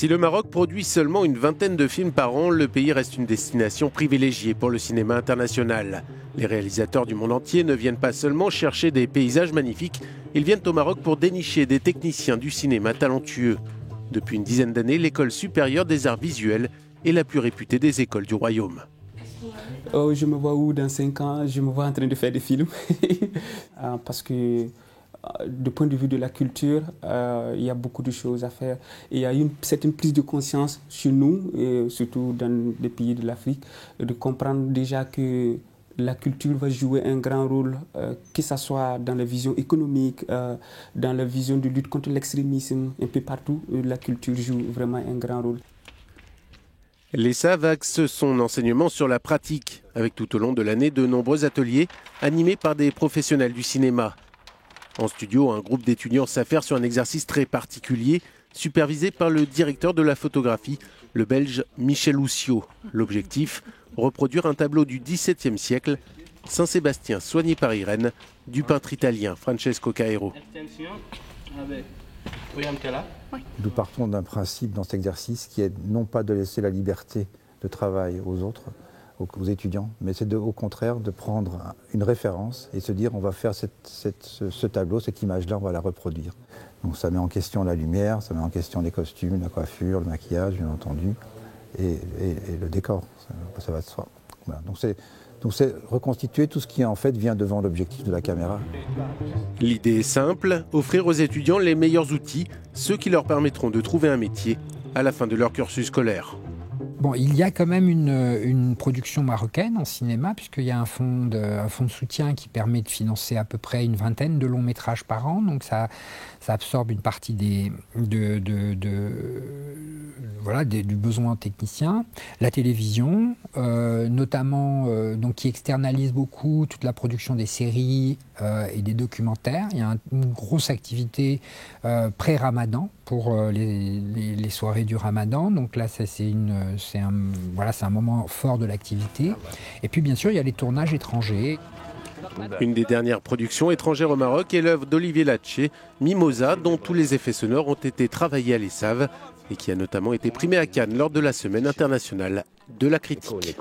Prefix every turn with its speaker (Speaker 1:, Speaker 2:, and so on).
Speaker 1: Si le Maroc produit seulement une vingtaine de films par an, le pays reste une destination privilégiée pour le cinéma international. Les réalisateurs du monde entier ne viennent pas seulement chercher des paysages magnifiques, ils viennent au Maroc pour dénicher des techniciens du cinéma talentueux. Depuis une dizaine d'années, l'école supérieure des arts visuels est la plus réputée des écoles du royaume.
Speaker 2: Oh, je me vois où dans 5 ans? Je me vois en train de faire des films. Parce que du point de vue de la culture, il y a beaucoup de choses à faire. Et il y a une certaine prise de conscience chez nous, et surtout dans les pays de l'Afrique, de comprendre déjà que la culture va jouer un grand rôle, que ce soit dans la vision économique, dans la vision de lutte contre l'extrémisme, un peu partout, la culture joue vraiment un grand rôle.
Speaker 1: L'ESSAV axe son enseignement sur la pratique, avec tout au long de l'année de nombreux ateliers animés par des professionnels du cinéma. En studio, un groupe d'étudiants s'affaire sur un exercice très particulier, supervisé par le directeur de la photographie, le Belge Michel Oussiot. L'objectif, reproduire un tableau du XVIIe siècle, Saint-Sébastien soigné par Irène, du peintre italien Francesco Caero.
Speaker 3: Nous partons d'un principe dans cet exercice qui est non pas de laisser la liberté de travail aux autres, aux étudiants, mais c'est au contraire de prendre une référence et se dire on va faire ce tableau, cette image-là, on va la reproduire. Donc ça met en question la lumière, ça met en question les costumes, la coiffure, le maquillage bien entendu, et le décor, ça va de soi. Voilà. Donc c'est reconstituer tout ce qui en fait vient devant l'objectif de la caméra.
Speaker 1: L'idée est simple, offrir aux étudiants les meilleurs outils, ceux qui leur permettront de trouver un métier à la fin de leur cursus scolaire.
Speaker 4: Bon, il y a quand même une production marocaine en cinéma, puisqu'il y a un fonds de soutien qui permet de financer à peu près une vingtaine de longs métrages par an. Donc ça absorbe une partie du besoin technicien. La télévision, notamment, donc, qui externalise beaucoup toute la production des séries et des documentaires. Il y a une grosse activité pré-Ramadan pour les soirées du Ramadan. Donc là, c'est un moment fort de l'activité. Et puis, bien sûr, il y a les tournages étrangers.
Speaker 1: Une des dernières productions étrangères au Maroc est l'œuvre d'Olivier Latché, Mimosa, dont tous les effets sonores ont été travaillés à l'ESSAV et qui a notamment été primé à Cannes lors de la Semaine internationale de la critique.